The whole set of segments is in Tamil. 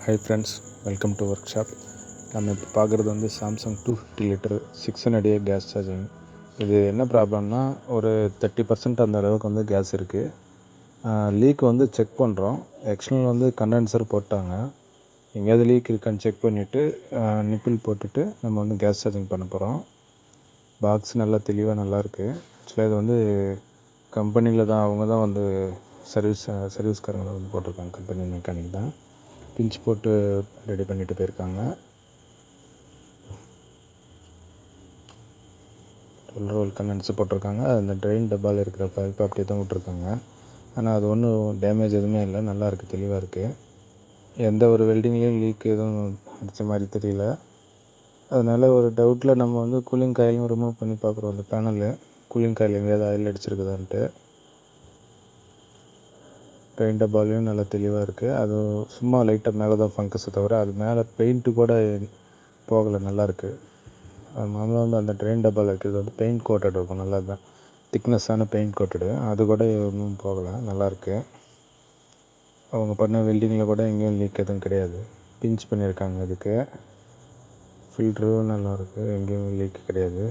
Hi friends, welcome to work shop. நம்ம இப்போ பார்க்குறது வந்து Samsung 250 litre 600A case charging. இது என்ன ப்ராப்ளம்னா, ஒரு 30% அந்த அளவுக்கு வந்து கேஸ் இருக்குது. லீக் வந்து செக் பண்ணுறோம். எக்ஸ்டர்னல் வந்து கண்டென்சர் போட்டாங்க. எங்கேயாவது லீக் இருக்கான்னு செக் பண்ணிவிட்டு நிப்பிள் போட்டுட்டு நம்ம வந்து கேஸ் சார்ஜிங் பண்ண போகிறோம். பாக்ஸ் நல்லா தெளிவாக நல்லாயிருக்கு. ஆக்சுவலாக இது வந்து கம்பெனியில் தான், அவங்க தான் வந்து சர்வீஸ்காரங்களை வந்து போட்டிருக்காங்க. கம்பெனி மெக்கானிக் தான் பிஞ்ச் போட்டு ரெடி பண்ணிட்டு போயிருக்காங்க. 12 ரோல் கண்டென்சர் போட்டிருக்காங்க. அந்த ட்ரெயின் டப்பாவில் இருக்கிற பைப்பை அப்படியே தான் விட்ருக்காங்க. ஆனால் அது ஒன்றும் டேமேஜ் எதுவுமே இல்லை, நல்லாயிருக்கு, தெளிவாக இருக்குது. எந்த ஒரு வெல்டிங்லேயும் லீக் எதுவும் அடித்த மாதிரி தெரியல. அதனால் ஒரு டவுட்டில் நம்ம வந்து கூலிங் காயிலும் ரிமூவ் பண்ணி பார்க்குறோம். அந்த பேனலு கூலிங் காயில் எங்கேயாவது ஆயில் அடிச்சிருக்குதான்ட்டு. பெயிண்ட் டப்பாலையும் நல்லா தெளிவாக இருக்குது. அது சும்மா லைட்டாக மேலே தான் ஃபங்கஸை தவிர அது மேலே பெயிண்ட்டு கூட போகலை, நல்லாயிருக்கு. அது மாமூலாக வந்து அந்த ட்ரெயின் டப்பாவில் இருக்கிறது வந்து பெயிண்ட் கோட்டட் இருக்கும், நல்லா தான் திக்னஸ்ஸான பெயிண்ட் கோட்டடு. அது கூட ஒன்றும் போகலை, நல்லாயிருக்கு. அவங்க பண்ண வெல்டிங்கில் கூட எங்கேயும் லீக் எதுவும் கிடையாது. பிஞ்ச் பண்ணியிருக்காங்க. அதுக்கு ஃபில்ட்ரும் நல்லாயிருக்கு, எங்கேயும் லீக் கிடையாது.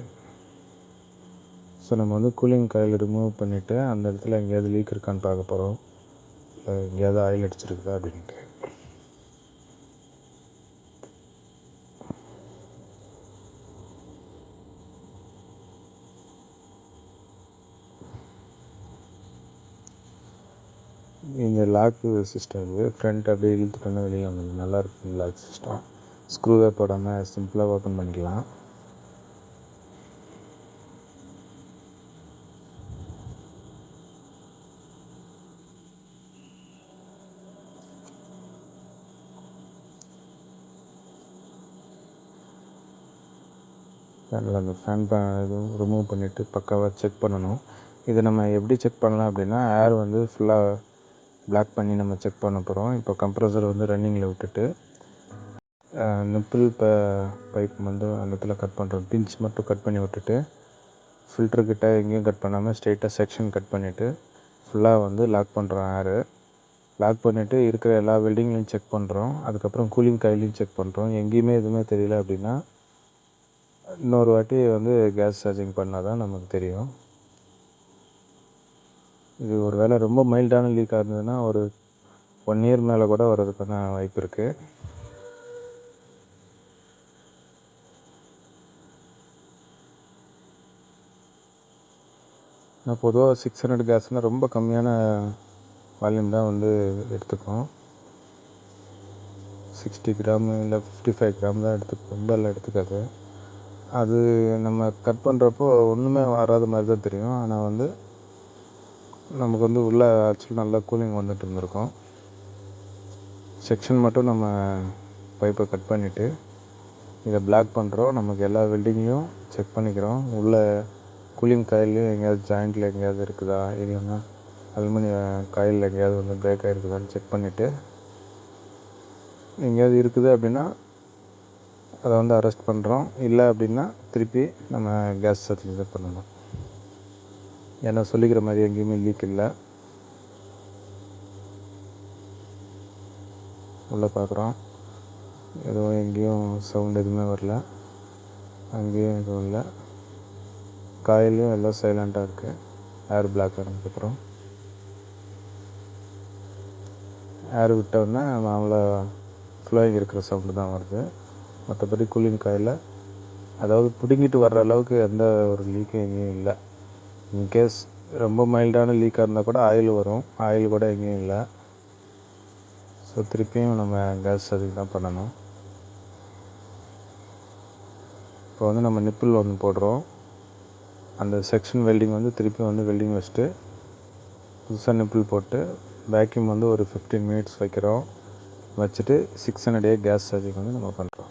ஸோ நம்ம வந்து கூலிங் காயில் ரிமூவ் பண்ணிவிட்டு அந்த இடத்துல எங்கேயாவது லீக் இருக்கான்னு பார்க்க போகிறோம். எங்கேயாவது ஆயில் அடிச்சிருக்குதா அப்படின்ட்டு. இந்த லாக்கு சிஸ்டம் இது ஃப்ரண்ட் அப்படியே இழுத்து பண்ண வெளியே வந்தது, நல்லாயிருக்கு. லாக் சிஸ்டம் ஸ்க்ரூவே போடாமல் சிம்பிளாக ஓப்பன் பண்ணிக்கலாம். அதில் அந்த ஃபேன் இதுவும் ரிமூவ் பண்ணிவிட்டு பக்காவாக செக் பண்ணணும். இதை நம்ம எப்படி செக் பண்ணலாம் அப்படின்னா, ஏர் வந்து ஃபுல்லாக பிளாக் பண்ணி நம்ம செக் பண்ண போகிறோம். இப்போ கம்ப்ரஸர் வந்து ரன்னிங்கில் விட்டுட்டு நிப்பிள் பைப் வந்து அந்த இடத்துல கட் பண்ணுறோம். பிஞ்ச் மட்டும் கட் பண்ணி விட்டுட்டு ஃபில்டர்கிட்ட எங்கேயும் கட் பண்ணாமல் ஸ்ட்ரெயிட்டாக செக்ஷன் கட் பண்ணிவிட்டு ஃபுல்லாக வந்து லாக் பண்ணுறோம். ஏரு லாக் பண்ணிவிட்டு இருக்கிற எல்லா வெல்டிங்லையும் செக் பண்ணுறோம். அதுக்கப்புறம் கூலிங் காயிலையும் செக் பண்ணுறோம். எங்கேயுமே எதுவுமே தெரியல அப்படின்னா இன்னொரு வாட்டி வந்து கேஸ் சார்ஜிங் பண்ணால் தான் நமக்கு தெரியும். இது ஒரு வேளை ரொம்ப மைல்டான லீக்காக இருந்ததுன்னா ஒரு 1 இயர் மேலே கூட வர்றதுக்கான வாய்ப்பு இருக்குது. நான் பொதுவாக 600 கேஸ்னால் ரொம்ப கம்மியான வால்யூம் தான் வந்து எடுத்துக்கும். 60 கிராம் இல்லை 55 கிராம் தான் எடுத்துக்கும், ரொம்ப எல்லாம் எடுத்துக்காது. அது நம்ம கட் பண்ணுறப்போ ஒன்றுமே வராத மாதிரி தான் தெரியும். ஆனால் வந்து நமக்கு வந்து உள்ளே ஆக்சுவலி நல்லா கூலிங் வந்துட்டு இருந்திருக்கும். செக்ஷன் மட்டும் நம்ம பைப்பை கட் பண்ணிவிட்டு இதை பிளாக் பண்ணுறோம். நமக்கு எல்லா வெல்டிங்லையும் செக் பண்ணிக்கிறோம். உள்ளே கூலிங் காயிலையும் எங்கேயாவது ஜாயிண்டில் எங்கேயாவது இருக்குதா, இல்லைன்னா அலுமினிய காயில் எங்கேயாவது வந்து பிரேக் ஆகிருக்குதான்னு செக் பண்ணிவிட்டு எங்கேயாவது இருக்குது அப்படின்னா அதை வந்து அரெஸ்ட் பண்ணுறோம். இல்லை அப்படின்னா திருப்பி நம்ம கேஸ் சார்ஜிங் தான் பண்ணணும். ஏன்னா சொல்லிக்கிற மாதிரி எங்கேயுமே லீக் இல்லை. உள்ளே பார்க்குறோம், எதுவும் எங்கேயும் சவுண்ட் எதுவுமே வரல, அங்கேயும் எதுவும் இல்லை. காயிலும் எல்லாம் சைலண்ட்டாக இருக்குது. ஏர் பிளாக் ஆனதுக்கப்புறம் ஏர் விட்டோடனே மாமூலாக ஃப்ளோயிங் இருக்கிற சவுண்டு தான் வருது. மற்றபடி கூலிங் காயில் அதாவது பிடுங்கிட்டு வர்ற அளவுக்கு எந்த ஒரு லீக்கும் எங்கேயும் இல்லை. இன்கேஸ் ரொம்ப மைல்டான லீக்காக இருந்தால் கூட ஆயில் வரும், ஆயில் கூட எங்கேயும் இல்லை. ஸோ திருப்பியும் நம்ம கேஸ் சார்ஜிங் தான் பண்ணணும். இப்போ வந்து நம்ம நிப்பிள் ஒன்று போடுறோம். அந்த செக்ஷன் வெல்டிங் வந்து திருப்பி வந்து வெல்டிங் வச்சுட்டு புதுசாக நிப்பிள் போட்டு வேக்யூம் வந்து ஒரு 15 மினிட்ஸ் வைக்கிறோம். வச்சுட்டு 600A கேஸ் சார்ஜிங் வந்து நம்ம பண்ணுறோம்.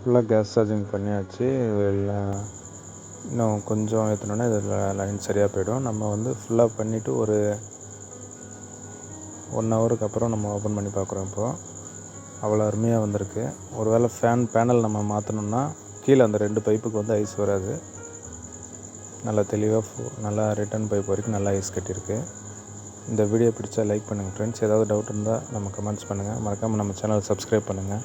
ஃபுல்லாக கேஸ் சார்ஜிங் பண்ணியாச்சு. எல்லாம் இன்னும் கொஞ்சம் ஏற்றினோன்னா இதில் லைன் சரியாக போயிடும். நம்ம வந்து ஃபுல்லாக பண்ணிவிட்டு ஒரு 1 ஹவருக்கு அப்புறம் நம்ம ஓப்பன் பண்ணி பார்க்குறோம். இப்போது அவ்வளோ அருமையாக வந்திருக்கு. ஒரு வேளை பேனல் நம்ம மாற்றணுன்னா கீழே அந்த 2 பைப்புக்கு வந்து ஐஸ் வராது. நல்லா தெளிவாக நல்லா ரிட்டர்ன் பைப் வரைக்கும் நல்லா ஐஸ் கட்டியிருக்கு. இந்த வீடியோ பிடிச்சா லைக் பண்ணுங்கள் ஃப்ரெண்ட்ஸ். ஏதாவது டவுட் இருந்தால் நம்ம கமெண்ட்ஸ் பண்ணுங்கள். மறக்காமல் நம்ம சேனலை சப்ஸ்கிரைப் பண்ணுங்கள்.